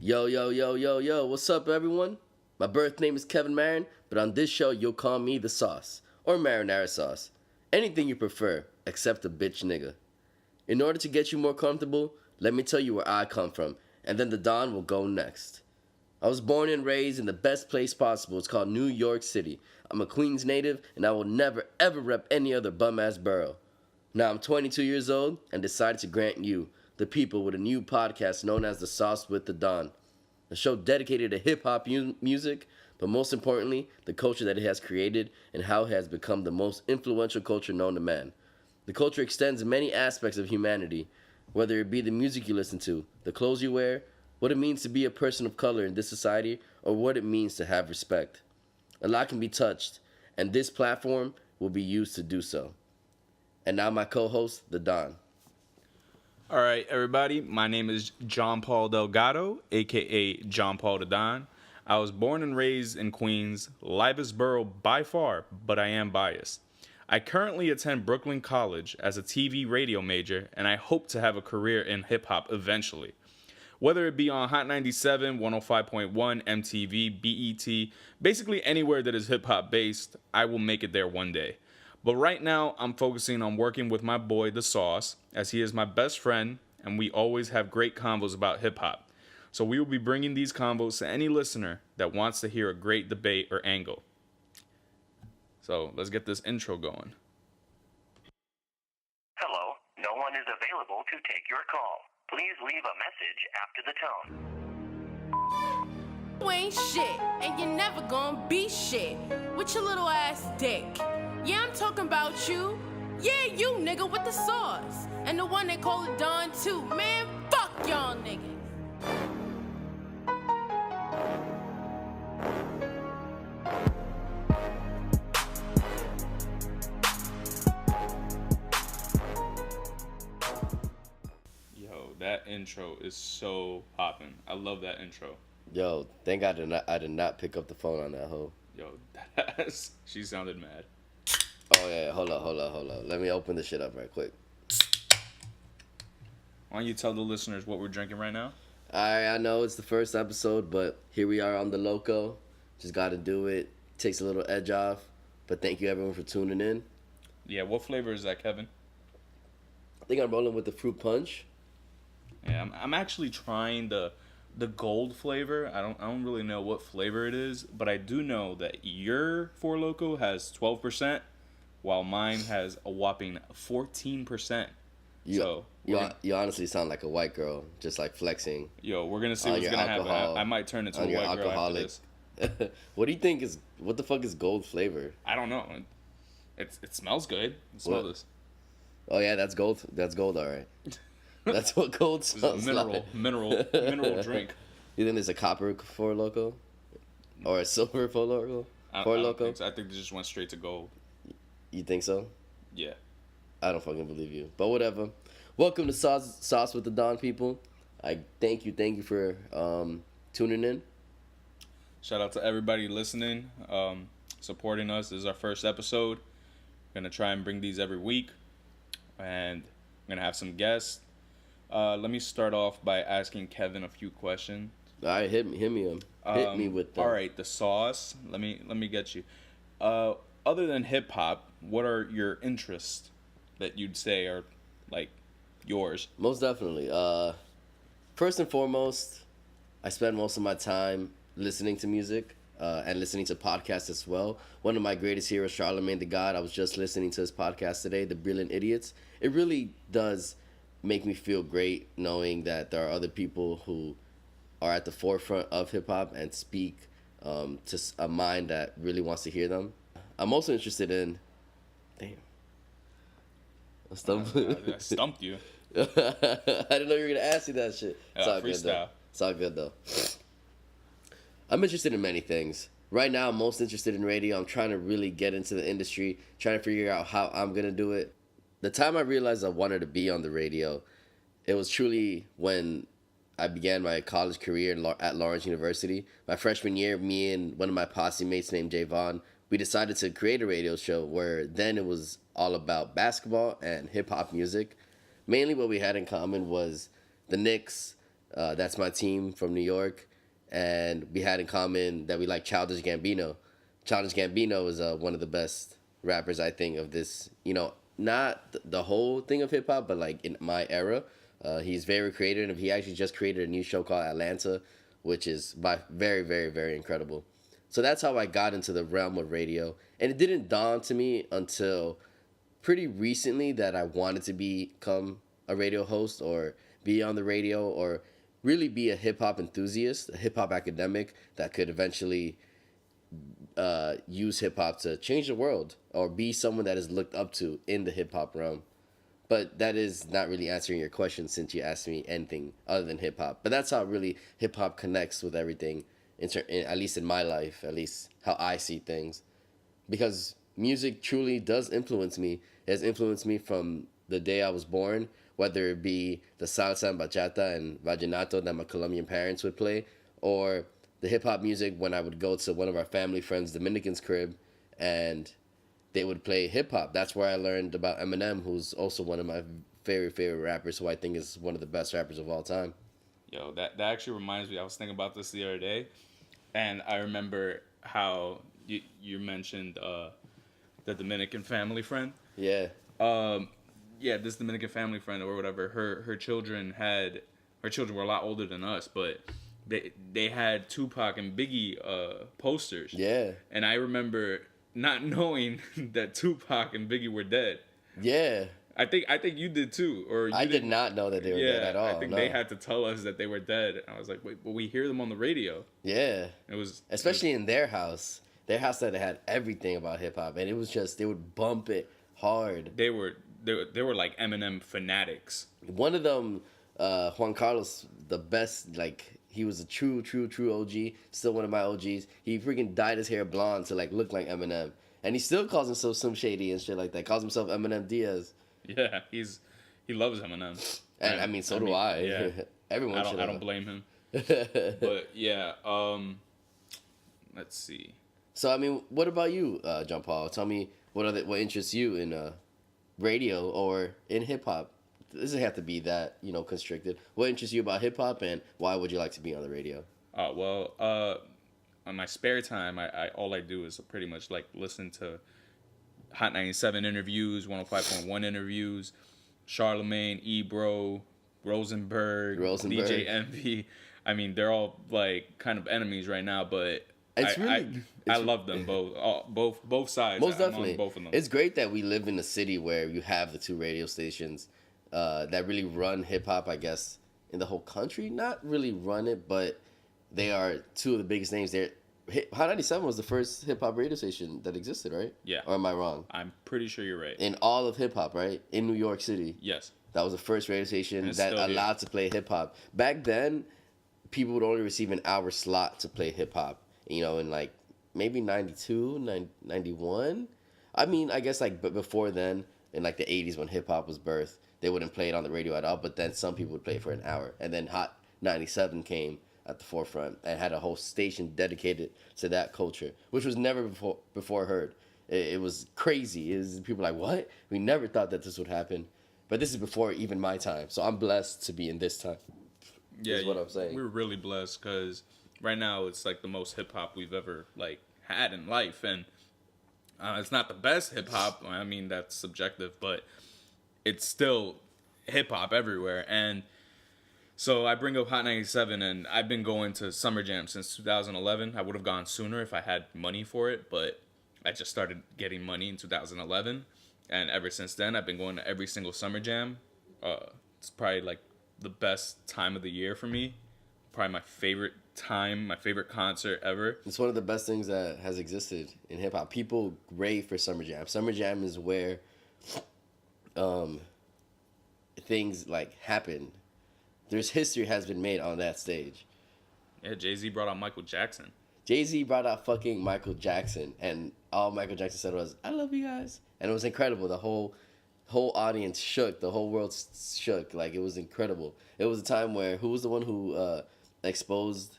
Yo, yo, yo, yo, yo, what's up, everyone? My birth name is Kevin Marin, but on this show, you'll call me the sauce, or marinara sauce. Anything you prefer, except a bitch nigga. In order to get you more comfortable, let me tell you where I come from, and then the Don will go next. I was born and raised in the best place possible. It's called New York City. I'm a Queens native, and I will never, ever rep any other bum-ass borough. Now I'm 22 years old, and decided to grant you, the people, with a new podcast known as The Sauce with the Don. A show dedicated to hip-hop music, but most importantly, the culture that it has created and how it has become the most influential culture known to man. The culture extends many aspects of humanity, whether it be the music you listen to, the clothes you wear, what it means to be a person of color in this society, or what it means to have respect. A lot can be touched, and this platform will be used to do so. And now my co-host, the Don. All right, everybody. My name is John Paul Delgado, a.k.a. John Paul the Don. I was born and raised in Queens, livest borough by far, but I am biased. I currently attend Brooklyn College as a TV radio major, and I hope to have a career in hip-hop eventually. Whether it be on Hot 97, 105.1, MTV, BET, basically anywhere that is hip-hop based, I will make it there one day. But right now, I'm focusing on working with my boy, The Sauce, as he is my best friend, and we always have great convos about hip-hop. So we will be bringing these convos to any listener that wants to hear a great debate or angle. So let's get this intro going. Hello, no one is available to take your call. Please leave a message after the tone. You ain't shit, and you're never gonna be shit with your little ass dick. Yeah, I'm talking about you. Yeah, you nigga with the sauce. And the one they call it Don too. Man, fuck y'all niggas. Yo, that intro is so poppin'. I love that intro. Yo, thank God I did not pick up the phone on that hoe. Yo, she sounded mad. Oh yeah, hold up. Let me open this shit up right quick. Why don't you tell the listeners what we're drinking right now? I know it's the first episode, but here we are on the Loco. Just got to do it. Takes a little edge off. But thank you everyone for tuning in. Yeah, what flavor is that, Kevin? I think I'm rolling with the fruit punch. Yeah, I'm actually trying the gold flavor. I don't really know what flavor it is, but I do know that your Four Loko has 12%, while mine has a whopping 14%. You honestly sound like a white girl, just like flexing. Yo, we're gonna see what's gonna happen. I might turn into a white girl after this. What do you think what the fuck is gold flavor? I don't know. It smells good. Smell this. Oh yeah, that's gold. That's gold, all right. That's what gold smells like. Mineral drink. You think there's a copper Four Loko? Or a silver Four Loko? I don't think so. I think they just went straight to gold. You think so? Yeah. I don't fucking believe you. But whatever. Welcome to Sauce with the Don, people. I thank you for tuning in. Shout out to everybody listening, supporting us. This is our first episode. We're going to try and bring these every week. And I'm going to have some guests. Let me start off by asking Kevin a few questions. All right, hit me with them. All right, The Sauce. Let me get you. Other than hip hop, what are your interests that you'd say are like yours? Most definitely. First and foremost, I spend most of my time listening to music and listening to podcasts as well. One of my greatest heroes, Charlemagne the God, I was just listening to his podcast today, The Brilliant Idiots. It really does make me feel great knowing that there are other people who are at the forefront of hip-hop and speak to a mind that really wants to hear them. I'm also interested in... Damn. I stumped you. I didn't know you were going to ask me that shit. It's all good, though. It's all good, though. I'm interested in many things. Right now, I'm most interested in radio. I'm trying to really get into the industry, trying to figure out how I'm going to do it. The time I realized I wanted to be on the radio, it was truly when I began my college career at Lawrence University. My freshman year, me and one of my posse mates named Javon, we decided to create a radio show where then it was all about basketball and hip-hop music. Mainly what we had in common was the Knicks, That's my team from New York, and we had in common that we like Childish Gambino. Childish Gambino is one of the best rappers I think of this. You know, not the whole thing of hip hop, but like in my era, he's very creative. He actually just created a new show called Atlanta, which is by very, very, very incredible. So that's how I got into the realm of radio, and it didn't dawn to me until pretty recently that I wanted to become a radio host or be on the radio or really be a hip hop enthusiast, a hip hop academic that could eventually use hip hop to change the world or be someone that is looked up to in the hip hop realm. But that is not really answering your question since you asked me anything other than hip hop. But that's how really hip hop connects with everything, at least in my life, at least how I see things. Because music truly does influence me. It has influenced me from the day I was born, whether it be the salsa and bachata and vallenato that my Colombian parents would play, or the hip hop music when I would go to one of our family friends' Dominicans' crib and they would play hip hop. That's where I learned about Eminem, who's also one of my very favorite rappers, who I think is one of the best rappers of all time. Yo, that actually reminds me. I was thinking about this the other day, and I remember how you mentioned the Dominican family friend. Yeah. Yeah, this Dominican family friend or whatever. Her children were a lot older than us, but they had Tupac and Biggie posters. Yeah. And I remember not knowing that Tupac and Biggie were dead. Yeah. I think you did too, or I did not know that they were dead at all. I think no. they had to tell us that they were dead. And I was like, wait, but we hear them on the radio. Yeah. It was especially in their house. Their house that had everything about hip hop, and it was just they would bump it hard. They were like Eminem fanatics. One of them, Juan Carlos, the best, like he was a true OG. Still one of my OGs. He freaking dyed his hair blonde to like look like Eminem, and he still calls himself some shady and shit like that. Calls himself Eminem Diaz. Yeah, he loves Eminem. And I mean, so do I. Yeah. Everyone should. I don't blame him. But yeah, let's see. So I mean, what about you, John Paul? Tell me what interests you in radio or in hip hop. It doesn't have to be that constricted. What interests you about hip hop, and why would you like to be on the radio? On my spare time, I all I do is pretty much like listen to Hot 97 interviews, 105.1 interviews, Charlemagne, Ebro, Rosenberg, DJ Envy. I mean, they're all like kind of enemies right now, but I love them both sides. Most I'm on definitely, both of them. It's great that we live in a city where you have the two radio stations that really run hip hop. I guess in the whole country, not really run it, but they are two of the biggest names there. Hot 97 was the first hip hop radio station that existed, right? Yeah. Or am I wrong? I'm pretty sure you're right. In all of hip hop, right? In New York City. Yes. That was the first radio station that still allowed to play hip hop. Back then, people would only receive an hour slot to play hip hop. In like maybe 92, 91. I mean, I guess like before then, in like the 80s when hip hop was birthed, they wouldn't play it on the radio at all. But then some people would play it for an hour. And then Hot 97 came at the forefront and had a whole station dedicated to that culture, which was never before heard. It was crazy. People were like, what? We never thought that this would happen. But this is before even my time. So I'm blessed to be in this time. Yeah, is what I'm saying. We're really blessed because right now it's like the most hip hop we've ever like had in life, and it's not the best hip hop. I mean, that's subjective, but it's still hip hop everywhere. And so I bring up Hot 97, and I've been going to Summer Jam since 2011. I would have gone sooner if I had money for it, but I just started getting money in 2011, and ever since then, I've been going to every single Summer Jam. It's probably like the best time of the year for me. Probably my favorite time, my favorite concert ever. It's one of the best things that has existed in hip hop. People rave for Summer Jam. Summer Jam is where things like happen. There's history has been made on that stage. Yeah, Jay-Z brought out Michael Jackson. Jay-Z brought out fucking Michael Jackson, and all Michael Jackson said was, "I love you guys," and it was incredible. The whole audience shook. The whole world shook. Like, it was incredible. It was a time where who was the one who exposed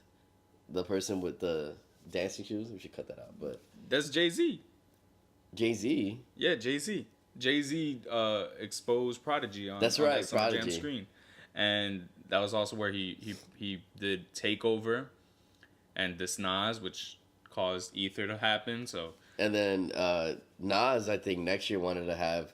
the person with the dancing shoes? We should cut that out. But that's Jay-Z. Jay-Z. Yeah, Jay-Z. Jay-Z exposed Prodigy on That's on right, that Summer Jam Prodigy. screen, and that was also where he did Takeover and this Nas, which caused Ether to happen. So And then Nas, I think next year wanted to have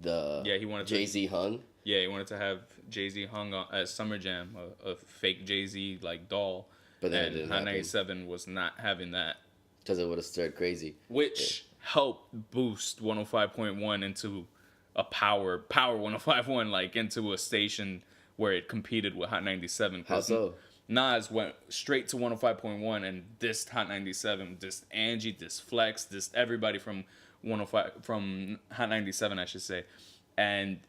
he wanted Jay-Z hung. Yeah, he wanted to have Jay-Z hung on, at Summer Jam, a fake Jay-Z like doll. But then it and didn't Hot happen. 97 was not having that, Because it would have stirred crazy. which helped boost 105.1 into a power 105.1, like into a station where it competed with Hot 97. How so? Nas went straight to 105.1 and dissed Hot 97, dissed Angie, dissed Flex, dissed everybody from Hot 97, I should say. And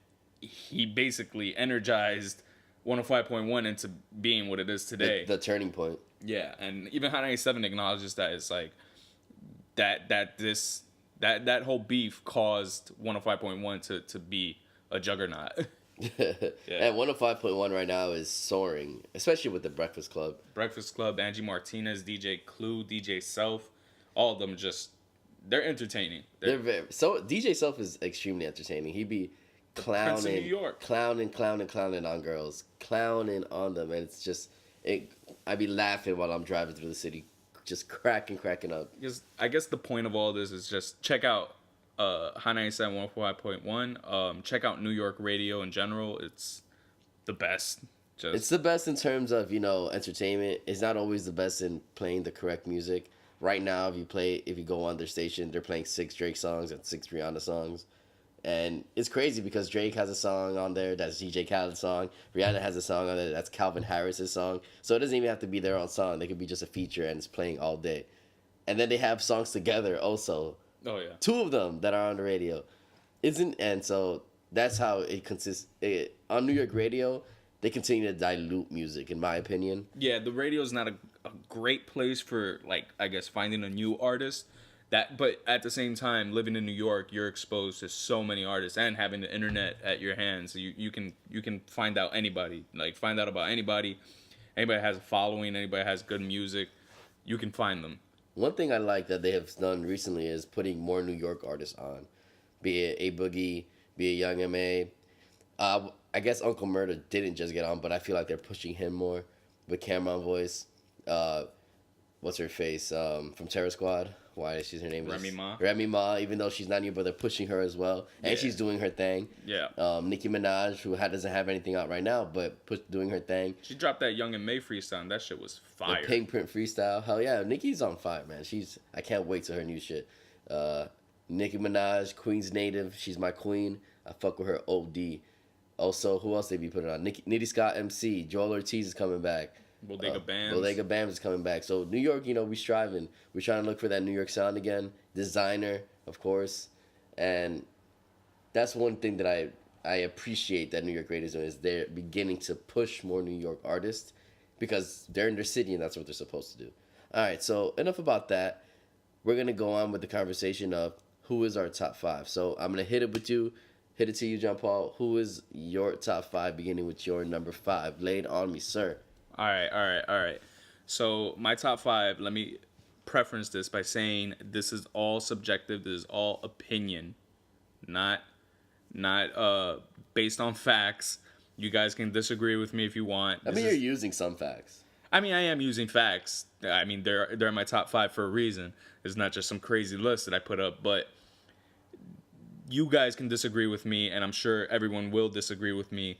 he basically energized 105.1 into being what it is today. The turning point. Yeah, and even Hot 97 acknowledges that it's like that whole beef caused 105.1 to be a juggernaut. And 105.1 right now is soaring, especially with the Breakfast Club. Breakfast Club, Angie Martinez, DJ Clue, DJ Self, all of them they're entertaining. DJ Self is extremely entertaining. He be Prince of New clowning, York. clowning on girls, clowning on them, and it's just I be laughing while I'm driving through the city, just cracking up. Because I guess the point of all this is just check out Hot 97 105.1. Check out New York radio in general. It's the best. It's the best in terms of, entertainment. It's not always the best in playing the correct music. Right now, if you go on their station, they're playing 6 Drake songs and 6 Rihanna songs. And it's crazy because Drake has a song on there that's DJ Khaled's song. Rihanna has a song on there that's Calvin Harris's song. So it doesn't even have to be their own song. They could be just a feature and it's playing all day. And then they have songs together also. Oh, yeah. 2 of them that are on the radio. And so that's how it consists. On New York radio, they continue to dilute music, in my opinion. Yeah, the radio is not a great place for, like, I guess, finding a new artist. But at the same time, living in New York, you're exposed to so many artists and having the internet at your hands. So you can find out find out about anybody. Anybody has a following, anybody has good music, you can find them. One thing I like that they have done recently is putting more New York artists on. Be it A Boogie, be it Young M.A. I guess Uncle Murda didn't just get on, but I feel like they're pushing him more with Cameron Voice. What's her face? From Terror Squad. Why is her name? Remy Ma. Remy Ma, even though she's not new, but they're pushing her as well. And Yeah. she's doing her thing. Yeah. Nicki Minaj, who doesn't have anything out right now, but doing her thing. She dropped that Young and May freestyle, and that shit was fire. The Pink Print freestyle. Hell yeah. Nicki's on fire, man. I can't wait to her new shit. Nicki Minaj, Queen's Native. She's my queen. I fuck with her OD. Also, who else they be putting on? Nitty Scott MC. Joel Ortiz is coming back. Bodega Bams. Bodega Bams is coming back. So New York, we striving. We're trying to look for that New York sound again. Designer, of course. And that's one thing that I appreciate that New York Radio is doing, is they're beginning to push more New York artists because they're in their city and that's what they're supposed to do. All right, so enough about that. We're going to go on with the conversation of who is our top 5. So I'm going to hit it to you, John Paul. Who is your top 5, beginning with your number 5? Lay it on me, sir. All right. So my top 5, let me preference this by saying this is all subjective. This is all opinion, not based on facts. You guys can disagree with me if you want. You're using some facts. I am using facts. They're in my top 5 for a reason. It's not just some crazy list that I put up, but you guys can disagree with me, and I'm sure everyone will disagree with me.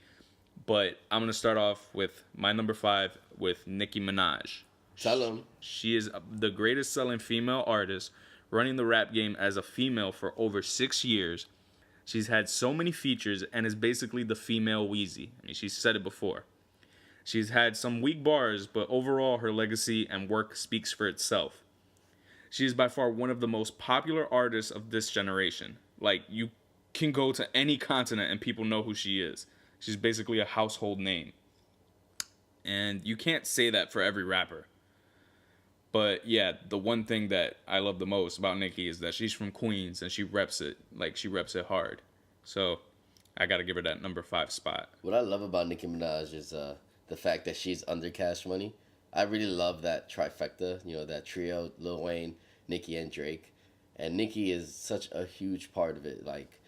But I'm going to start off with my number 5 with Nicki Minaj. Tell them. She is the greatest selling female artist running the rap game as a female for over 6 years. She's had so many features and is basically the female Wheezy. She's said it before. She's had some weak bars, but overall her legacy and work speaks for itself. She is by far one of the most popular artists of this generation. Like, you can go to any continent and people know who she is. She's basically a household name. And you can't say that for every rapper. But yeah, the one thing that I love the most about Nicki is that she's from Queens and she reps it. Like, she reps it hard. So I got to give her that number 5 spot. What I love about Nicki Minaj is the fact that she's under Cash Money. I really love that trifecta, that trio, Lil Wayne, Nicki, and Drake. And Nicki is such a huge part of it. Like,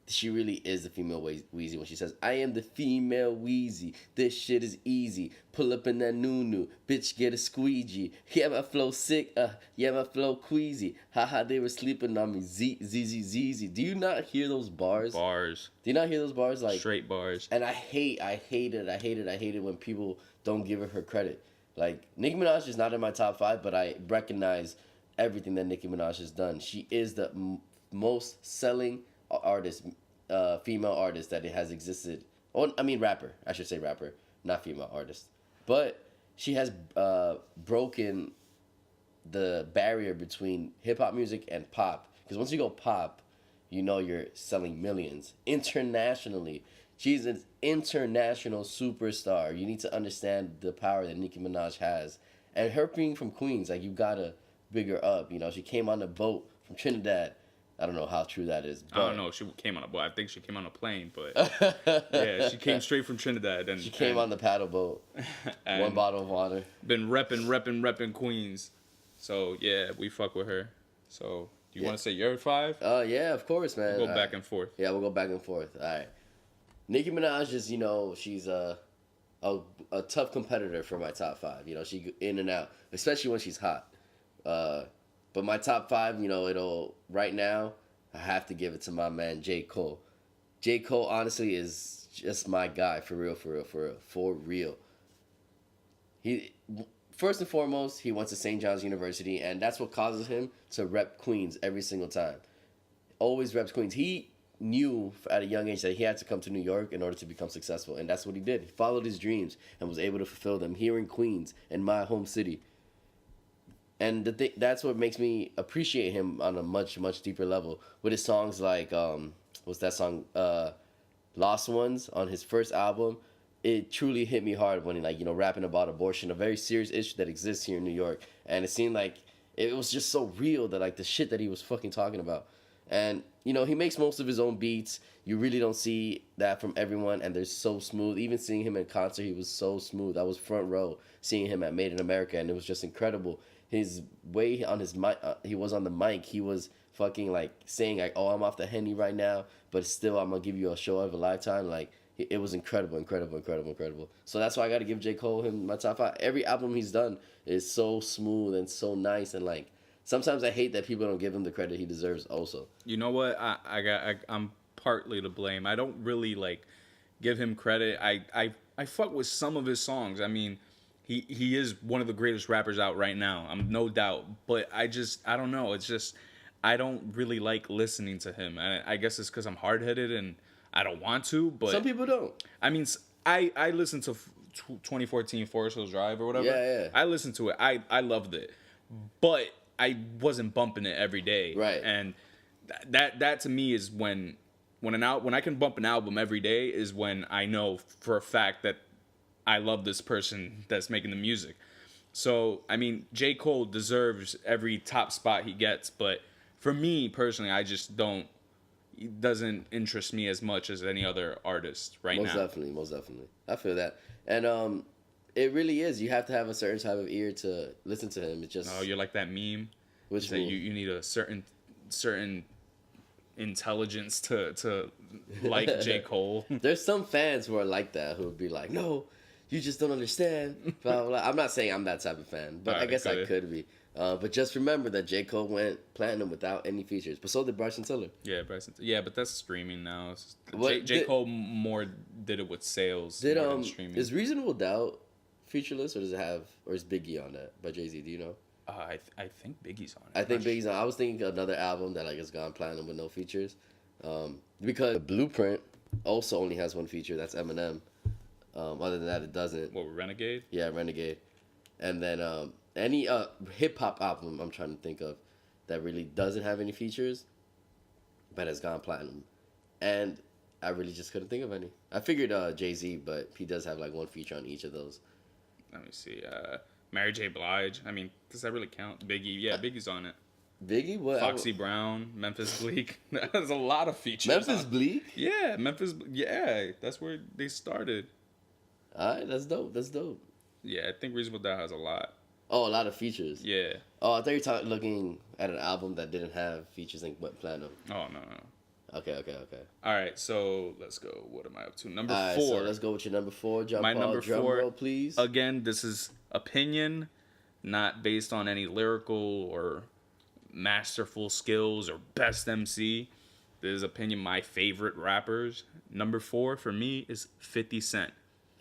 she really is the female Wheezy when she says, "I am the female Wheezy. This shit is easy. Pull up in that new, bitch, get a squeegee. Yeah, my flow sick. Yeah, my flow queasy. Haha, they were sleeping on me. Z. Do you not hear those bars? Bars. Do you not hear those bars? Like Straight bars. And I hate it when people don't give her credit. Like Nicki Minaj is not in my top 5, but I recognize everything that Nicki Minaj has done. She is the most selling artist, female artist that it has existed. Oh, I mean rapper. I should say rapper, not female artist. But she has broken the barrier between hip hop music and pop. Because once you go pop, you know you're selling millions internationally. She's an international superstar. You need to understand the power that Nicki Minaj has. And her being from Queens, like, you gotta big her up. You know, she came on a boat from Trinidad. I don't know how true that is. But I don't know. She came on a boat. I think she came on a plane, but yeah, she came straight from Trinidad. And she came on the paddle boat. One bottle of water. Been repping Queens. So yeah, we fuck with her. So do you want to say your 5? Yeah, of course, man. We'll go back and forth. Yeah, we'll go back and forth. All right. Nicki Minaj is, you know, she's a tough competitor for my top 5. You know, she in and out, especially when she's hot. But my top 5, you know, right now, I have to give it to my man, J. Cole. J. Cole, honestly, is just my guy, for real. First and foremost, he went to St. John's University, and that's what causes him to rep Queens every single time. Always reps Queens. He knew at a young age that he had to come to New York in order to become successful, and that's what he did. He followed his dreams and was able to fulfill them here in Queens, in my home city. And that's what makes me appreciate him on a much, much deeper level. With his songs like, what's that song? Lost Ones on his first album. It truly hit me hard when he, like, you know, rapping about abortion, a very serious issue that exists here in New York. And it seemed like it was just so real that, like, the shit that he was fucking talking about. And, you know, he makes most of his own beats. You really don't see that from everyone, and they're so smooth. Even seeing him in concert, he was so smooth. I was front row seeing him at Made in America, and it was just incredible. His way on his mic, he was on the mic, he was fucking, like, saying, like, oh, I'm off the Henny right now, but still, I'm going to give you a show of a lifetime. Like, it was incredible. So that's why I got to give J. Cole him my top 5. Every album he's done is so smooth and so nice, and, like, sometimes I hate that people don't give him the credit he deserves also. You know what? I'm partly to blame. I don't really, like, give him credit. I fuck with some of his songs. I mean, he is one of the greatest rappers out right now. I'm no doubt. But I don't know. It's just, I don't really like listening to him. I guess it's because I'm hard-headed and I don't want to, but some people don't. I mean, I listened to 2014 Forest Hills Drive or whatever. Yeah. I listened to it. I loved it. But I wasn't bumping it every day. Right. And that to me is when I can bump an album every day is when I know for a fact that I love this person that's making the music. So, I mean, J. Cole deserves every top spot he gets, but for me personally, I just don't. It doesn't interest me as much as any other artist right now. Most definitely. I feel that. And it really is. You have to have a certain type of ear to listen to him. It's just. Oh, you're like that meme. Which meme? You need a certain intelligence to like J. Cole. There's some fans who are like that who would be like, no, you just don't understand. Blah, blah, blah. I'm not saying I'm that type of fan, but I guess I could be. But just remember that J. Cole went platinum without any features. But so did Bryson Tiller. Yeah, Yeah, but that's streaming now. J. Cole more did it with sales more than streaming. Is Reasonable Doubt featureless, or does it have, or is Biggie on that by Jay-Z? Do you know? I think Biggie's on it. I think Biggie's on. I was thinking another album that, like, has gone platinum with no features. Because Blueprint also only has one feature. That's Eminem. Other than that, it doesn't. What, Renegade? Yeah, Renegade. And then any hip-hop album I'm trying to think of that really doesn't have any features but has gone platinum. And I really just couldn't think of any. I figured Jay-Z, but he does have, like, one feature on each of those. Let me see. Mary J. Blige. I mean, does that really count? Biggie. Yeah, Biggie's on it. Biggie? What? Foxy Brown, Memphis Bleak. There's a lot of features. Memphis Bleak? Yeah, Yeah, that's where they started. All right, that's dope. Yeah, I think Reasonable Doubt has a lot. Oh, a lot of features. Yeah. Oh, I thought you were looking at an album that didn't have features and went platinum. Oh, no. Okay. All right, so let's go. What am I up to? Number All right, 4. so let's go with your number 4. John My Paul, number drum 4. roll, please. Again, this is opinion, not based on any lyrical or masterful skills or best MC. This is opinion. My favorite rappers. Number 4 for me is 50 Cent.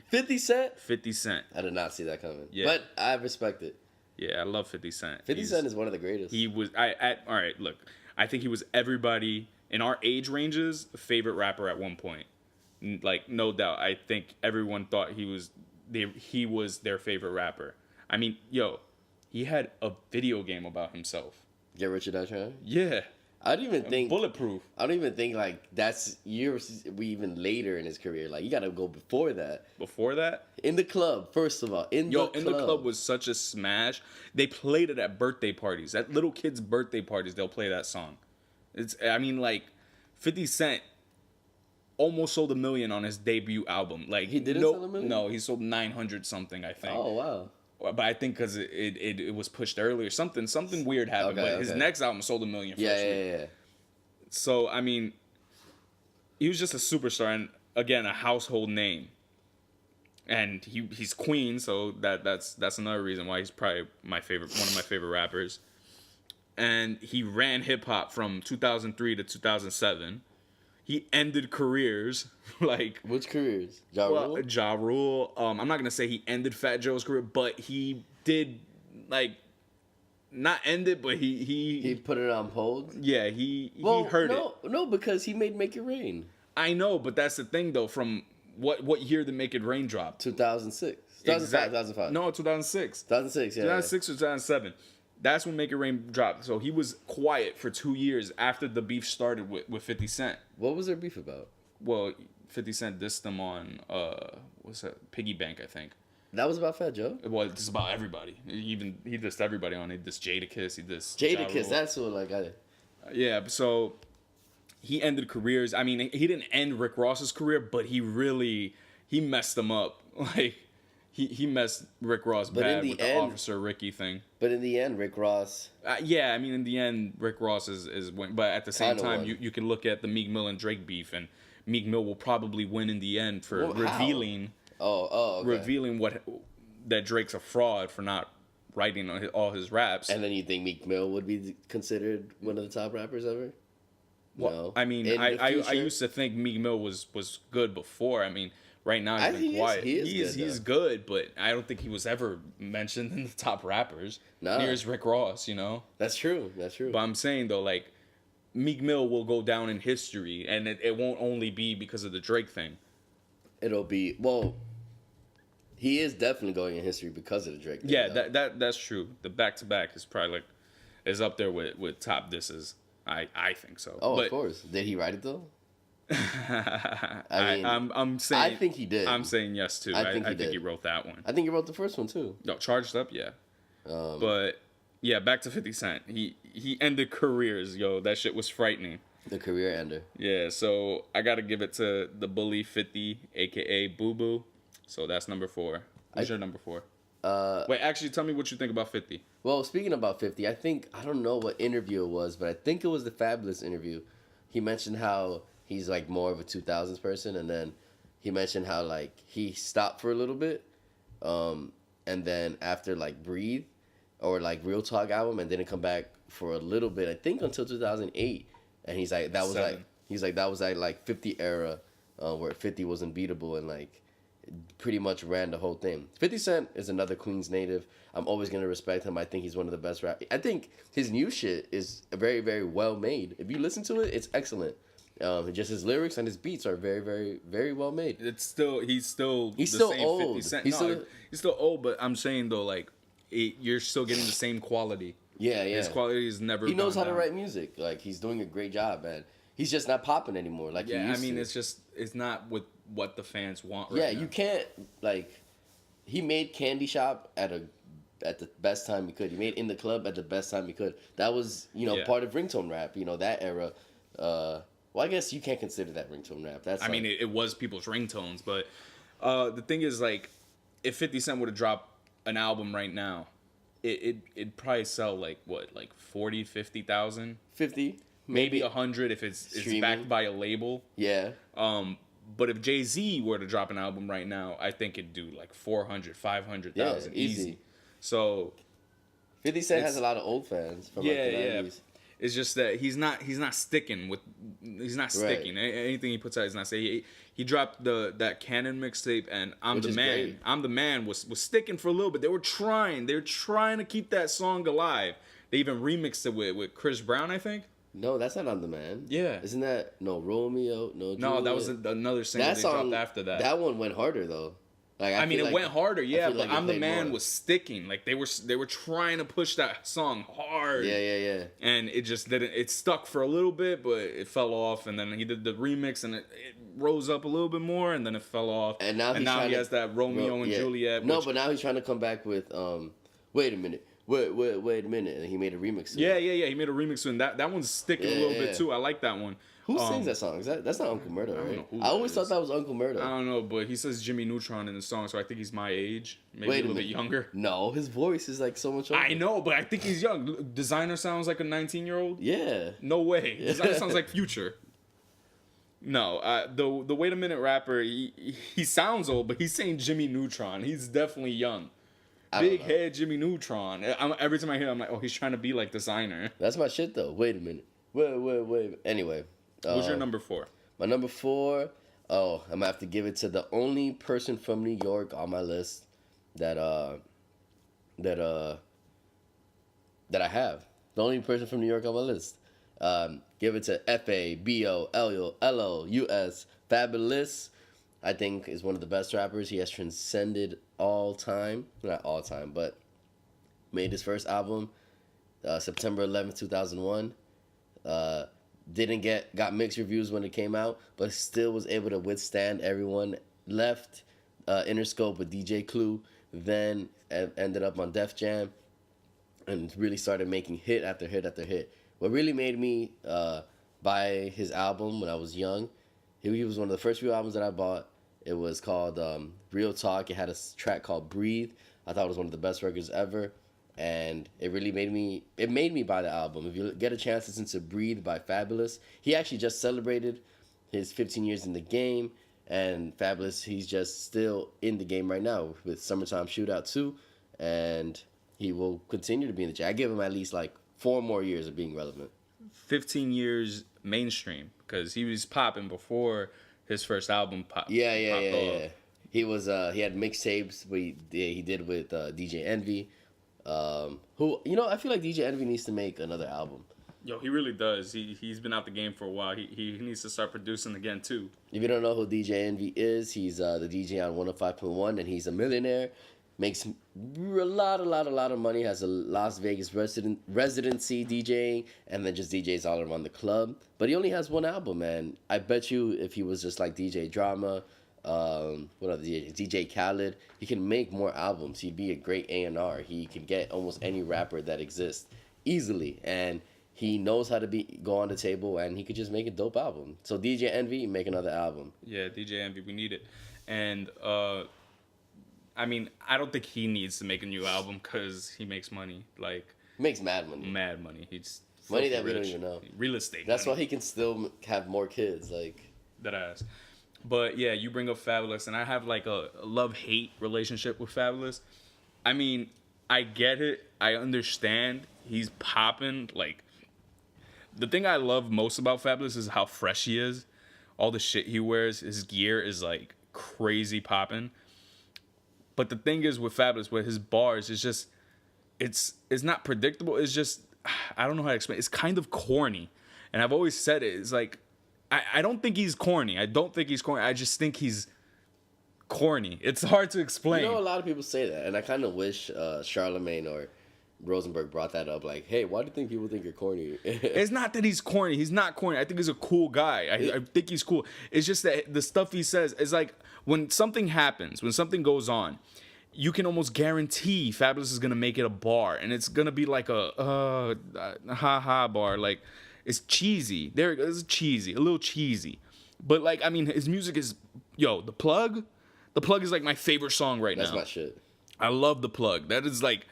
50 Cent? 50 Cent. I did not see that coming. Yeah. But I respect it. Yeah, I love 50 Cent. 50 Cent is one of the greatest. He was. All right, look. I think he was everybody in our age ranges favorite rapper at one point. Like, no doubt. I think everyone thought he was their favorite rapper. I mean, yo, he had a video game about himself. Get Rich or Die Trying? Yeah. I don't even think Bulletproof. I don't even think like that's years even later in his career. Like you got to go before that. Before that, In the Club, first of all. In the Club was such a smash. They played it at birthday parties. At little kids' birthday parties, they'll play that song. I mean, like, 50 Cent almost sold 1 million on his debut album. Like, He didn't sell 1 million? No, he sold 900 something, I think. Oh wow. But I think because it was pushed earlier, something weird happened. Okay, but his okay. next album sold 1 million. Yeah. So I mean, he was just a superstar and again a household name. And he's Queen, so that's another reason why he's probably one of my favorite rappers. And he ran hip hop from 2003 to 2007. He ended careers like Which careers? Ja Rule? Ja Rule. I'm not gonna say he ended Fat Joe's career, but he did like not end it, but He put it on hold. yeah he Well, heard no, it. No, because he made Make It Rain. I know, but that's the thing though. From what year did Make It Rain drop? 2006. 2005. 2005. No, 2006. 2006. Yeah. 2006 or 2007. That's when Make It Rain dropped. So he was quiet for 2 years after the beef started with 50 Cent. What was their beef about? Well, 50 Cent dissed them on what's that? Piggy Bank, I think. That was about Fat Joe. Well, it's about everybody. He dissed everybody on it. He dissed Jadakiss. He dissed Ja Jadakiss. Rule. That's what like I. Yeah, so he ended careers. I mean, he didn't end Rick Ross's career, but he messed them up. Like he messed Rick Ross But in bad the with end- the Officer Ricky thing. But in the end, Rick Ross. Yeah, I mean, in the end, Rick Ross is win. But at the same Kinda time, won. you can look at the Meek Mill and Drake beef, and Meek Mill will probably win in the end for Well, how? revealing Okay. revealing that Drake's a fraud for not writing all his raps. And then you think Meek Mill would be considered one of the top rappers ever? Well, No. I mean, In the I future? used to think Meek Mill was good before. I mean, right now I he's think been he is- quiet. he is He's good, good, but I don't think he was ever mentioned in the top rappers. Nah. Here's Rick Ross, you know. That's true. But I'm saying though, like, Meek Mill will go down in history, and it won't only be because of the Drake thing. It'll be he is definitely going in history because of the Drake thing, Yeah, though. that's true. The back to back is probably is up there with top disses. I think so. Oh, but, of course. Did he write it though? I'm saying I think he did. I'm saying yes too. I think he did. he wrote that one. I think he wrote the first one too. No, Charged Up, yeah. But yeah, back to 50 Cent. He ended careers, yo. That shit was frightening. The career ender. Yeah, so I gotta give it to the bully 50, aka Boo Boo. So that's number 4. What's your number 4? Wait, actually, tell me what you think about 50. Well, speaking about 50, I don't know what interview it was, but I think it was the Fabulous interview. He mentioned how he's like more of a 2000s person, and then he mentioned how like he stopped for a little bit, and then after like Breathe or like Real Talk album, and didn't come back for a little bit. I think until 2008, and he's like that was Seven. that was like 50 era, where 50 was unbeatable and like pretty much ran the whole thing. 50 Cent is another Queens native. I'm always going to respect him. I think he's one of the best rappers. I think his new shit is very, very well made. If you listen to it, it's excellent. Just his lyrics and his beats are very, very, very well made. It's still he's still same old. 50 Cent. He's He's still old, but I'm saying though, like you're still getting the same quality. Yeah. His quality is never. He knows how gone to down. write music. Like, he's doing a great job, man. He's just not popping anymore like he Yeah, I used mean, to. it's not with what the fans want. Yeah, Right now. you can't, like, he made Candy Shop at the best time he could. He made In the Club at the best time he could. That was, Yeah. part of ringtone rap, that era. Well, I guess you can't consider that ringtone rap. That's I mean, it was people's ringtones, but the thing is, like, if 50 Cent would have dropped an album right now, it'd probably sell like 40,000, 50,000. 50. maybe 100 if it's Streaming. backed by a label. Yeah. But if Jay-Z were to drop an album right now, I think it'd do like 400, 500,000 Yeah, easy. easy. So 50 Cent It's- has a lot of old fans from yeah, like the yeah. 90s. It's just that he's not sticking. Anything he puts out, he's not saying. He dropped that Canon mixtape, and I'm Which the is man. great. I'm the man was sticking for a little bit. They were trying to keep that song alive. They even remixed it with Chris Brown, I think. No, that's not On Demand. Yeah. Isn't that no Romeo? No. No, that Juliet? was another single that they song dropped after that. That one went harder though. Like I mean, feel it like- went harder, yeah, feel but like it I'm the played man more. was sticking. Like they were trying to push that song hard. Yeah. And it just didn't. It stuck for a little bit, but it fell off. And then he did the remix, and it rose up a little bit more, and then it fell off. And now, he trying to- has that Romeo and yeah. Juliet. No, which- but now he's trying to come back with wait a minute. Wait a minute. And he made a remix to it. yeah. He made a remix to it. And that one's sticking a Yeah, little yeah. bit too. I like that one. Who sings that song? That's not Uncle Murder, right? know who I always that thought that was Uncle Murder. I don't know, but he says Jimmy Neutron in the song, so I think he's my age, maybe Wait a a little bit minute. younger. No, his voice is like so much older. I know, but I think he's young. Designer sounds like a 19-year-old. Yeah. No way. Designer sounds like Future. No, the Wait a Minute rapper, he sounds old, but he's saying Jimmy Neutron. He's definitely young. I don't Big know. head Jimmy Neutron. Every time I hear him, I'm like, oh, he's trying to be like Designer. That's my shit though. Wait a minute. Wait. Anyway. What's your number 4? My number 4, I'm gonna have to give it to the only person from New York on my list that I have. The only person from New York on my list. Give it to Fabolous. Fabulous, I think, is one of the best rappers. He has transcended all time. Not all time, but made his first album September 11th, 2001. Got mixed reviews when it came out, but still was able to withstand everyone. Left Interscope with DJ Clue, then ended up on Def Jam, and really started making hit after hit after hit. What really made me buy his album when I was young, he was one of the first few albums that I bought. It was called Real Talk. It had a track called Breathe. I thought it was one of the best records ever. And it really made me buy the album. If you get a chance to listen to Breathe by Fabolous, he actually just celebrated his 15 years in the game. And Fabolous, he's just still in the game right now with Summertime Shootout 2. And he will continue to be in the game. I give him at least like 4 more years of being relevant. 15 years mainstream, because he was popping before his first album popped. Yeah. off. He was he had mixtapes he did with DJ Envy. Who, I feel like DJ Envy needs to make another album. Yo, he really does. He's been out the game for a while. He needs to start producing again too. If you don't know who DJ Envy is, he's the DJ on 105.1, and he's a millionaire. Makes a lot of money. Has a Las Vegas residency DJing, and then just DJs all around the club. But he only has one album, and I bet you if he was just like DJ Drama, what other DJs? DJ Khaled, he can make more albums. He'd be a great A&R. He can get almost any rapper that exists easily, and he knows how to go on the table, and he could just make a dope album. So DJ Envy, make another album. Yeah, DJ Envy, we need it. And I mean, I don't think he needs to make a new album because he makes money, like Makes mad money. mad money. He's Money filthy that we don't rich. even know. Real estate. That's why money. he can still have more kids. Like, That ass. But yeah, you bring up Fabolous, and I have like a love-hate relationship with Fabolous. I mean, I get it. I understand. He's popping. Like, the thing I love most about Fabolous is how fresh he is. All the shit he wears, his gear is like crazy popping. But the thing is with Fabolous, with his bars, it's just, it's not predictable. It's just, I don't know how to explain. It's kind of corny. And I've always said it. It's like, I don't think he's corny. I don't think he's corny. I just think he's corny. It's hard to explain. a lot of people say that, and I kind of wish Charlemagne or Rosenberg brought that up. Like, hey, why do you think people think you're corny? It's not that he's corny. He's not corny. I think he's a cool guy. I think he's cool. It's just that the stuff he says is like, when something happens, when something goes on, you can almost guarantee Fabolous is going to make it a bar. And it's going to be like a ha-ha bar. Like, it's cheesy. There it is, cheesy. A little cheesy. But, like, I mean, his music is... Yo, The Plug? The Plug is, like, my favorite song right That's now. my shit. I love The Plug. That is, like...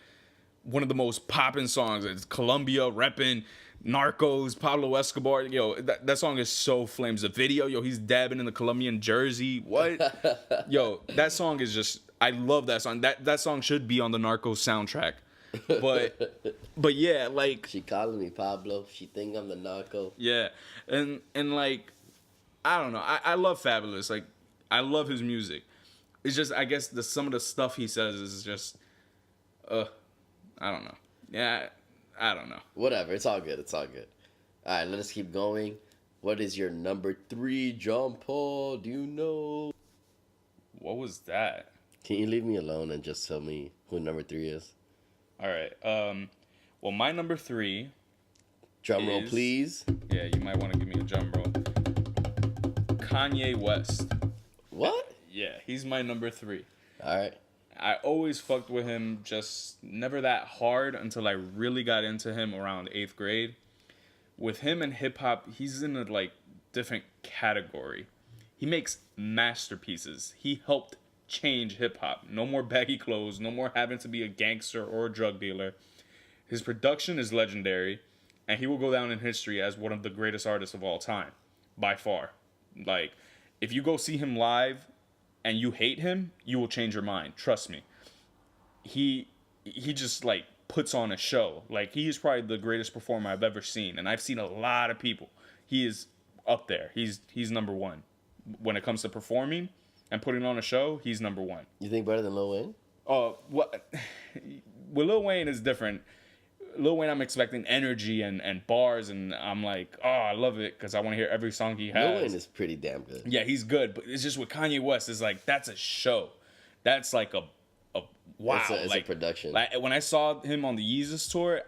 one of the most poppin' songs. It's Colombia repping Narcos, Pablo Escobar. Yo, that song is so flames. The video, yo, he's dabbing in the Colombian jersey. What? Yo, that song is just, I love that song. That song should be on the Narcos soundtrack. But yeah, like, She calling me Pablo. She think I'm the narco. yeah. And like, I don't know. I love Fabulous. Like, I love his music. It's just, I guess some of the stuff he says is just, I don't know. Yeah, I don't know. Whatever. It's all good. It's all good. All right, let us keep going. What is your number 3, John Paul? Do you know? What was that? Can you leave me alone and just tell me who number 3 is? All right. Well, my number 3. Drum roll, Is- please. Yeah, you might want to give me a drum roll. Kanye West. What? Yeah, he's my number 3. All right. I always fucked with him, just never that hard until I really got into him around 8th grade. With him and hip hop, he's in a like different category. He makes masterpieces. He helped change hip hop. No more baggy clothes, no more having to be a gangster or a drug dealer. His production is legendary, and he will go down in history as one of the greatest artists of all time, by far. Like, if you go see him live and you hate him, you will change your mind. Trust me. He just like puts on a show. Like, he is probably the greatest performer I've ever seen, and I've seen a lot of people. He is up there. He's number 1 when it comes to performing and putting on a show. He's number 1. You think better than Lil Wayne? What? With Lil Wayne is different. Lil Wayne, I'm expecting energy and bars, and I'm like, oh, I love it because I want to hear every song he has. Lil Wayne is pretty damn good. Yeah, he's good, but it's just with Kanye West, it's like, that's a show. That's like a wow. It's like a production. Like, when I saw him on the Yeezus tour,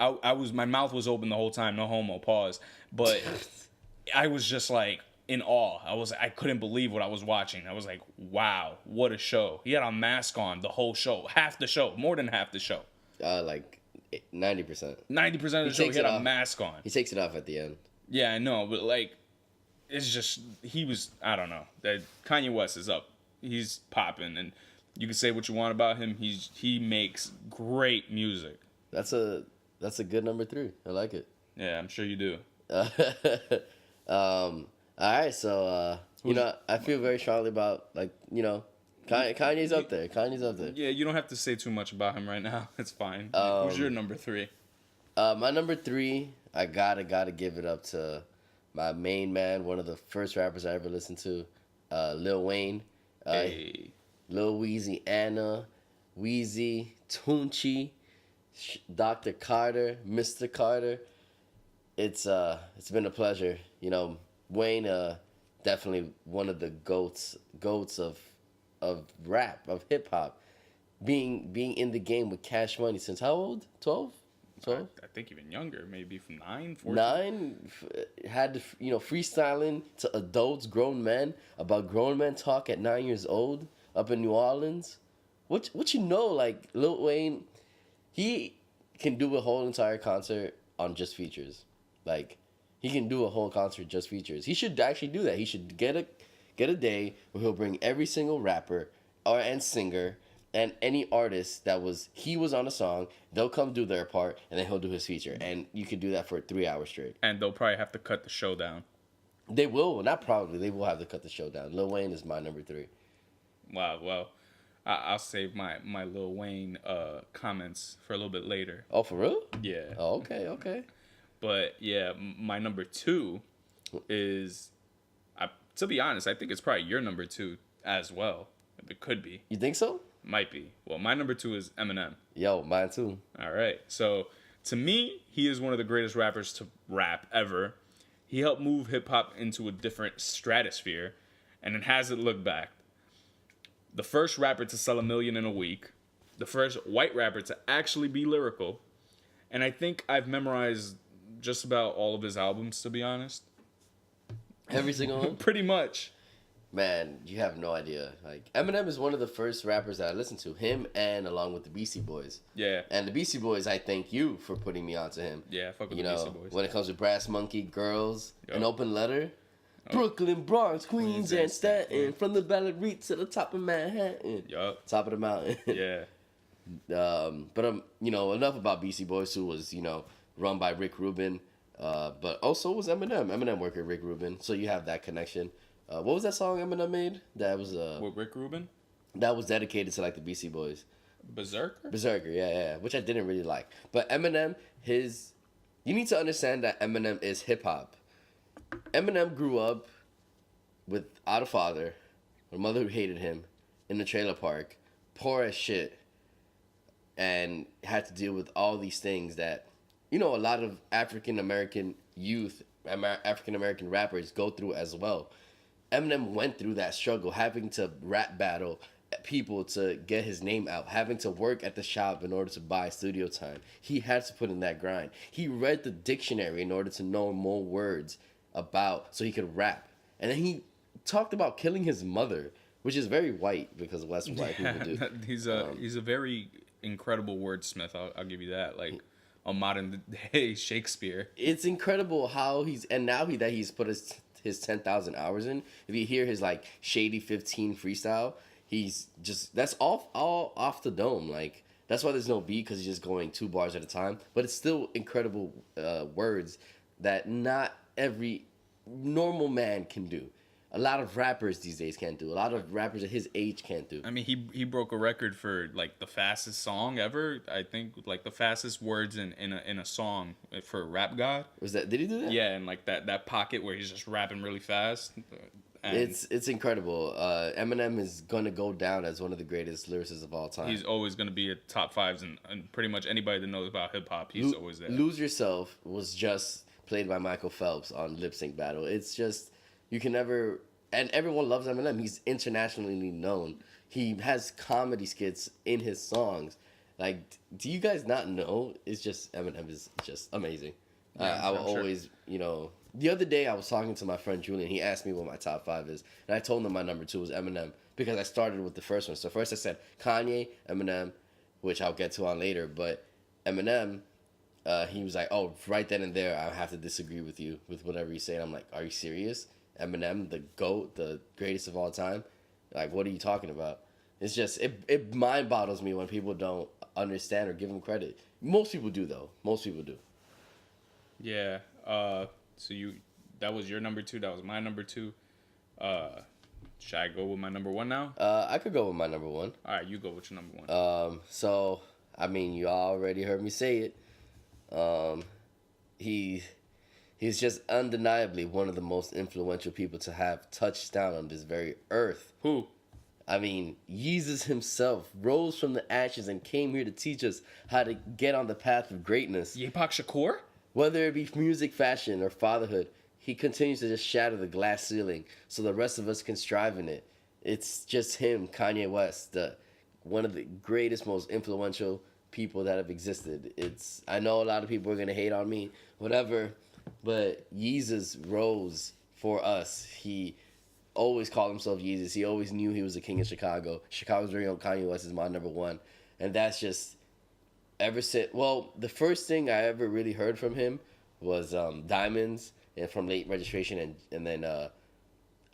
my mouth was open the whole time, no homo, pause. But I was just like in awe. I couldn't believe what I was watching. I was like, wow, what a show. He had a mask on the whole show, half the show, more than half the show. Like 90%. 90% of the show, takes he had it a off. mask on. He takes it off at the end. Yeah, I know, but like, it's just, he was, I don't know. That Kanye West is up. He's popping, and you can say what you want about him. He makes great music. That's a good number 3. I like it. Yeah, I'm sure you do. All right, so I feel very strongly about Kanye's up there. Kanye's up there. Yeah, you don't have to say too much about him right now. It's fine. Who's your number 3? My number 3, I gotta give it up to my main man, one of the first rappers I ever listened to, Lil Wayne. Hey. Lil Weezy, Anna, Weezy, Tunchi, Dr. Carter, Mr. Carter. It's been a pleasure. Wayne, definitely one of the goats of rap, of hip hop. Being in the game with Cash Money since how old? 12? 12? I think even younger, maybe from 9, 14. 9, had to, freestyling to adults, grown men, about grown men talk at 9 years old up in New Orleans. What like Lil Wayne, he can do a whole entire concert on just features. Like, he can do a whole concert just features. He should actually do that. He should get a day where he'll bring every single rapper and singer and any artist he was on a song. They'll come do their part, and then he'll do his feature. And you could do that for 3 hours straight. And they'll probably have to cut the show down. They will, not probably. They will have to cut the show down. Lil Wayne is my number 3. Wow, well, I'll save my Lil Wayne comments for a little bit later. Oh, for real? Yeah. Oh, okay. But yeah, my number 2 is, to be honest, I think it's probably your number 2 as well. It could be. You think so? Might be. Well, my number 2 is Eminem. Yo, mine too. All right. So, to me, he is one of the greatest rappers to rap ever. He helped move hip-hop into a different stratosphere, and it hasn't looked back. The first rapper to sell 1 million in a week. The first white rapper to actually be lyrical. And I think I've memorized just about all of his albums, to be honest. Every single one? Pretty much. Man, you have no idea. Like, Eminem is one of the first rappers that I listened to. Him and along with the Beastie Boys. Yeah. And the Beastie Boys, I thank you for putting me onto him. Yeah, fuck with the Beastie Boys. When it comes to Brass Monkey, Girls, Yup. An Open Letter. Brooklyn, Bronx, Queens, and Staten. From the Ballad Reach to the top of Manhattan. Yup. Top of the mountain. Yeah. But enough about BC Boys, who was run by Rick Rubin, but also was Eminem. Eminem worked with Rick Rubin, so you have that connection. What was that song Eminem made? That was With Rick Rubin? that was dedicated to like the BC Boys. Berserker? Berserker, yeah, which I didn't really like. But Eminem, you need to understand that Eminem is hip hop. Eminem grew up without a father, a mother who hated him, in the trailer park, poor as shit, and had to deal with all these things that, a lot of African American youth, African American rappers go through as well. Eminem went through that struggle, having to rap battle people to get his name out, having to work at the shop in order to buy studio time. He had to put in that grind. He read the dictionary in order to know more words so he could rap. And then he talked about killing his mother, which is very white because that's what white people do. He's a very incredible wordsmith. I'll give you that. Like a modern day Shakespeare. It's incredible how he's put his 10,000 hours in. If you hear his like Shady 15 freestyle, that's all off the dome. Like that's why there's no beat, because he's just going 2 bars at a time. But it's still incredible words that not every normal man can do. A lot of rappers these days can't do. A lot of rappers at his age can't do. I mean, he broke a record for like the fastest song ever. I think like the fastest words in a song for Rap God. Did he do that? Yeah, and like that pocket where he's just rapping really fast. And it's incredible. Eminem is gonna go down as one of the greatest lyricists of all time. he's always gonna be a top 5s, and pretty much anybody that knows about hip hop, he's always there. Lose Yourself was just played by Michael Phelps on Lip Sync Battle. It's just, you can never, and everyone loves Eminem. He's internationally known. He has comedy skits in his songs. Like, do you guys not know? It's just, Eminem is just amazing. Yeah, I will I'm sure. always, the other day I was talking to my friend Julian. He asked me what my top 5 is, and I told him my number 2 was Eminem because I started with the first one. So first I said Kanye, Eminem, which I'll get to on later, but Eminem. He was like, "Oh, right then and there, I have to disagree with you with whatever you say." And I'm like, "Are you serious? Eminem, the GOAT, the greatest of all time? Like, what are you talking about?" It's just, it mind boggles me when people don't understand or give him credit. Most people do, though. Most people do. Yeah. So that was your number 2. That was my number 2. Should I go with my number 1 now? I could go with my number 1. All right, you go with your number 1. So, I mean, you already heard me say it. He's just undeniably one of the most influential people to have touched down on this very earth. Who? I mean, Yeezus himself rose from the ashes and came here to teach us how to get on the path of greatness. Yepak Shakur? Whether it be music, fashion, or fatherhood, he continues to just shatter the glass ceiling so the rest of us can strive in it. It's just him, Kanye West, one of the greatest, most influential people that have existed. I know a lot of people are gonna hate on me, whatever, but Yeezus rose for us. He always called himself Yeezus. He always knew he was the king of Chicago. Chicago's very own Kanye West is my number 1, and that's just ever since. Well, the first thing I ever really heard from him was Diamonds and from Late Registration, and then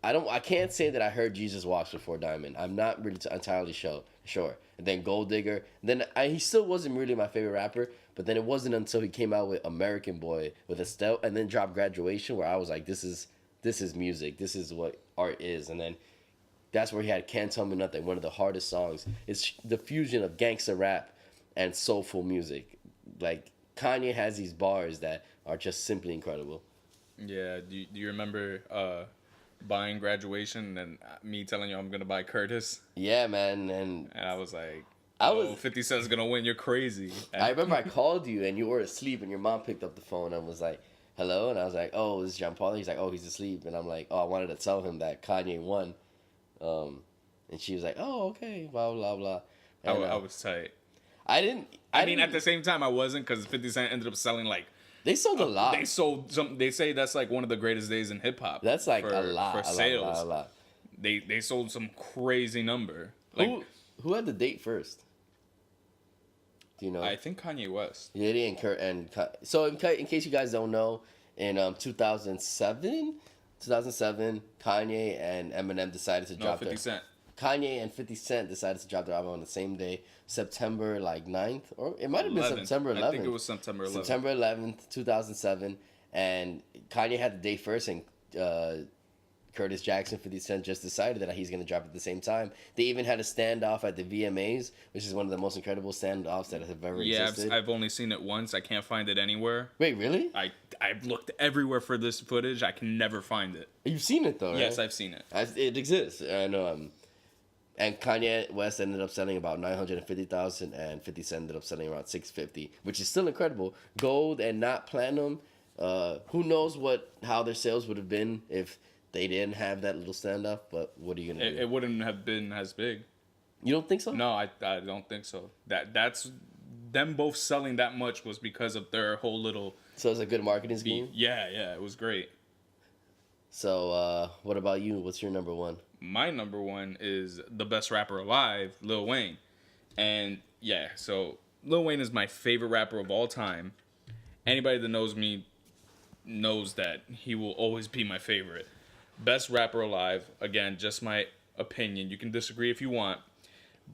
I can't say that I heard Jesus Walks before Diamond. I'm not really entirely sure. And then Gold Digger. And then he still wasn't really my favorite rapper, but then it wasn't until he came out with American Boy with Estelle and then dropped Graduation where I was like, this is music. This is what art is. And then that's where he had Can't Tell Me Nothing, one of the hardest songs. It's the fusion of gangsta rap and soulful music. Like, Kanye has these bars that are just simply incredible. Yeah. Do you remember buying Graduation and me telling you I'm gonna buy Curtis? Yeah, man. And I was like, 50 Cent's gonna win. You're crazy. I remember I called you and you were asleep and your mom picked up the phone and was like, "Hello," and I was like, "Oh, this is John Paul." He's like, "Oh, he's asleep," and I'm like, "Oh, I wanted to tell him that Kanye won," and she was like, "Oh, okay, blah blah blah." And, I was tight. I didn't. At the same time, I wasn't, because 50 Cent ended up selling like. They sold a lot. They sold some. They say that's like one of the greatest days in hip hop. That's like a lot for sales. A lot. They sold some crazy number. Like, who had the date first? Do you know? I think Kanye West. Yeah, so in case you guys don't know, in 2007, Kanye and Eminem decided to drop 50 Cent. Kanye and 50 Cent decided to drop their album on the same day, September like 9th, or it might have been 11th. September 11th. I think it was September 11th. September 11th, 2007, and Kanye had the day first, and Curtis Jackson, 50 Cent just decided that he's going to drop at the same time. They even had a standoff at the VMAs, which is one of the most incredible standoffs that have ever existed. I've only seen it once. I can't find it anywhere. Wait, really? I've looked everywhere for this footage. I can never find it. You've seen it though, right? Yes, I've seen it. It exists. I know. And Kanye West ended up selling about 950,000, and 50 Cent ended up selling around 650, which is still incredible. Gold and not platinum. Who knows how their sales would have been if they didn't have that little standoff? But what are you gonna do? It wouldn't have been as big. You don't think so? No, I don't think so. That's them both selling that much was because of their whole little So it's a good marketing scheme. beat. Yeah, it was great. So what about you? What's your number one? My number one is the best rapper alive, Lil Wayne. And yeah, so Lil Wayne is my favorite rapper of all time. Anybody that knows me knows that he will always be my favorite. Best rapper alive. Again, just my opinion. You can disagree if you want.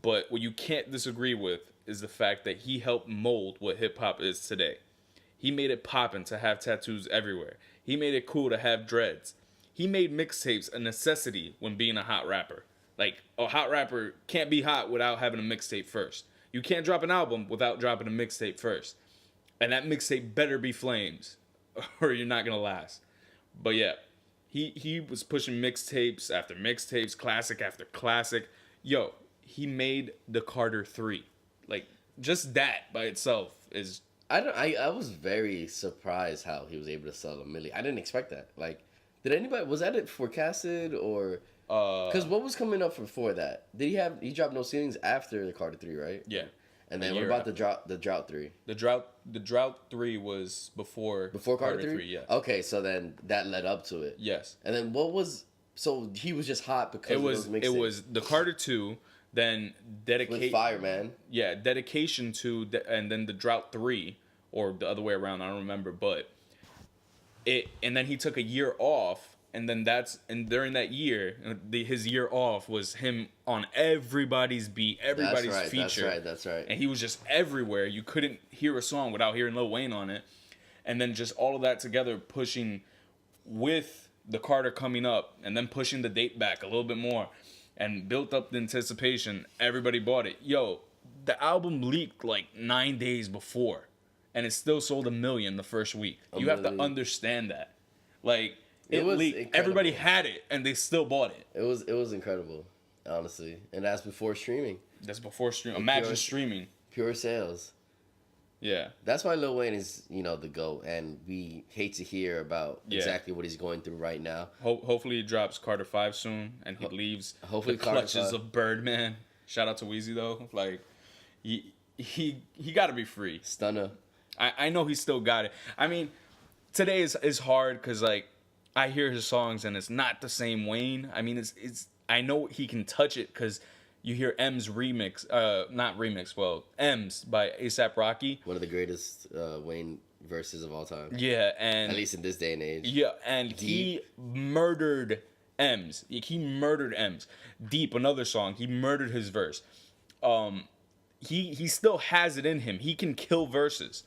But what you can't disagree with is the fact that he helped mold what hip-hop is today. He made it poppin' to have tattoos everywhere. He made it cool to have dreads. He made mixtapes a necessity when being a hot rapper. Like, a hot rapper can't be hot without having a mixtape first. You can't drop an album without dropping a mixtape first. And that mixtape better be flames, or you're not gonna last. But yeah, he was pushing mixtapes after mixtapes, classic after classic. Yo, he made the Carter 3. Like, just that by itself is... I was very surprised how he was able to sell 1 million. I didn't expect that. Like, was that it forecasted, or because what was coming up before that? He dropped No Ceilings after the Carter 3, right? Yeah. And then what about the Drought 3? The Drought 3 was before Carter 3? yeah. Okay, so then that led up to it. Yes. And then so he was just hot because it was the Carter 2, then dedication with Fireman. Yeah, dedication to and then the Drought 3, or the other way around, I don't remember, but and then he took a year off, and then during that year, his year off was him on everybody's beat, everybody's feature. That's right. And he was just everywhere. You couldn't hear a song without hearing Lil Wayne on it. And then just all of that together, pushing with the Carter coming up, and then pushing the date back a little bit more, and built up the anticipation. Everybody bought it. Yo, the album leaked like 9 days before, and it still sold 1 million the first week. You have to understand that. Like, it was leaked. incredible. Everybody had it, and they still bought it. It was incredible, honestly. And that's before streaming. That's before streaming. Imagine streaming. Pure sales. Yeah. That's why Lil Wayne is, the GOAT, and we hate to hear about exactly what he's going through right now. Hopefully he drops Carter 5 soon, and he leaves hopefully the clutches of Birdman. Shout out to Weezy, though. Like, he got to be free. Stunner. I know he still got it. I mean, today is hard because, like, I hear his songs, and it's not the same Wayne. I mean, it's I know he can touch it because you hear M's remix, not remix, well, M's by A$AP Rocky. One of the greatest Wayne verses of all time. Yeah, and... At least in this day and age. Yeah, and Deep. he murdered M's. He murdered M's. Deep, another song, he murdered his verse. He still has it in him. He can kill verses.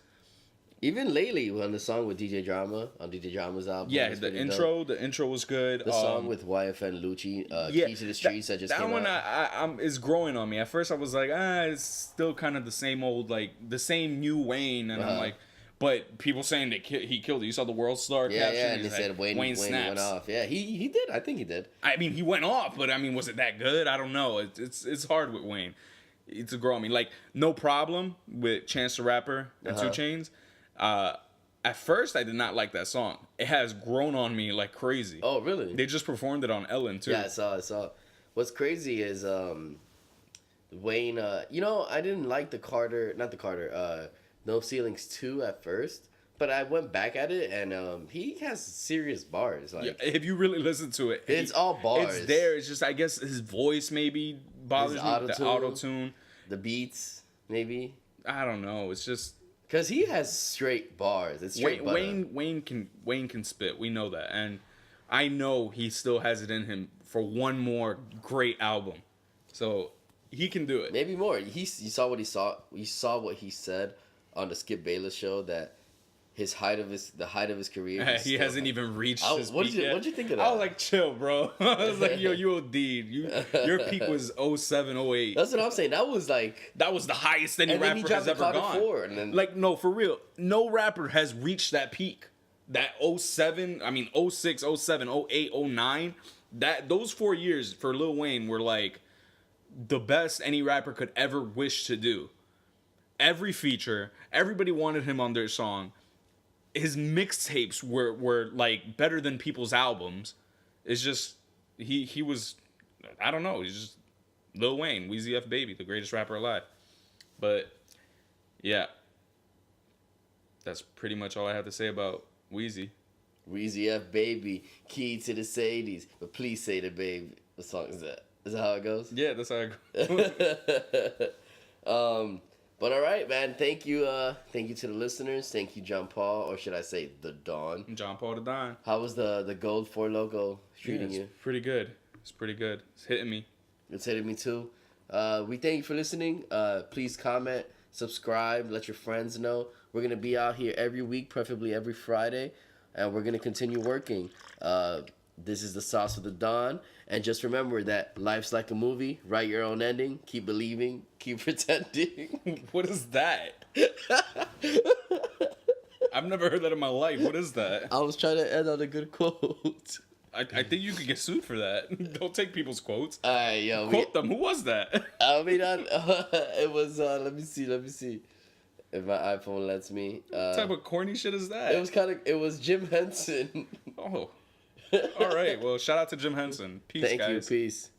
Even lately, on the song with DJ Drama, on DJ Drama's album. Yeah, the intro was good. The song with YFN Lucci, Key to the Streets, that just came out. That one is growing on me. At first, I was like, it's still kind of the same old, like, the same new Wayne. And I'm like, but people saying that he killed it. You saw the World Star caption? Yeah, and they said Wayne snaps. went off. Yeah, he did. I think he did. I mean, he went off, but I mean, was it that good? I don't know. It's hard with Wayne. It's a grow on me. Like, No Problem with Chance the Rapper and 2 Chainz. At first, I did not like that song. It has grown on me like crazy. Oh, really? They just performed it on Ellen, too. Yeah, I saw. What's crazy is Wayne, I didn't like No Ceilings 2 at first, but I went back at it, and he has serious bars. Like, yeah, if you really listen to it, it's all bars. It's there. It's just, I guess, his voice maybe bothers me. The auto-tune. The beats, maybe. I don't know. It's just... Because he has straight bars. It's straight Wayne can spit. We know that. And I know he still has it in him for one more great album. So he can do it. Maybe more. You saw what he saw. You saw what he said on the Skip Bayless show that the height of his career. He hasn't even reached his peak yet. What'd you think of that? I was like, chill, bro. I was like, yo, you OD'd. Your peak was 07, 08. That's what I'm saying. That was like. That was the highest any And then he rapper dropped has the ever Cloud gone. 4, and then Like, no, for real. No rapper has reached that peak. That 07, I mean 06, 07, 08, 09. Those 4 years for Lil Wayne were like the best any rapper could ever wish to do. Every feature, everybody wanted him on their song. His mixtapes were like better than people's albums. It's just he was, I don't know, he's just Lil Wayne, Weezy F Baby, the greatest rapper alive. But yeah, that's pretty much all I have to say about Weezy. Weezy F Baby, key to the Sadies, but please say the baby. What song is that? Is that how it goes? Yeah, that's how I go. But all right, man. Thank you to the listeners. Thank you, John Paul, or should I say the Don? John Paul the Don. How was the Gold 4 logo treating It's you? pretty good. It's pretty good. It's hitting me. It's hitting me too. We thank you for listening. Please comment, subscribe, let your friends know. We're gonna be out here every week, preferably every Friday, and we're gonna continue working. This is the Sauce with the Don, and just remember that life's like a movie. Write your own ending. Keep believing. Keep pretending. What is that? I've never heard that in my life. What is that? I was trying to end on a good quote. I think you could get sued for that. Don't take people's quotes. All right, yo. Quote them. Who was that? I mean, it was. Let me see. If my iPhone lets me. What type of corny shit is that? It was Jim Henson. Oh. All right. Well, shout out to Jim Henson. Peace, Thank you. guys. Peace.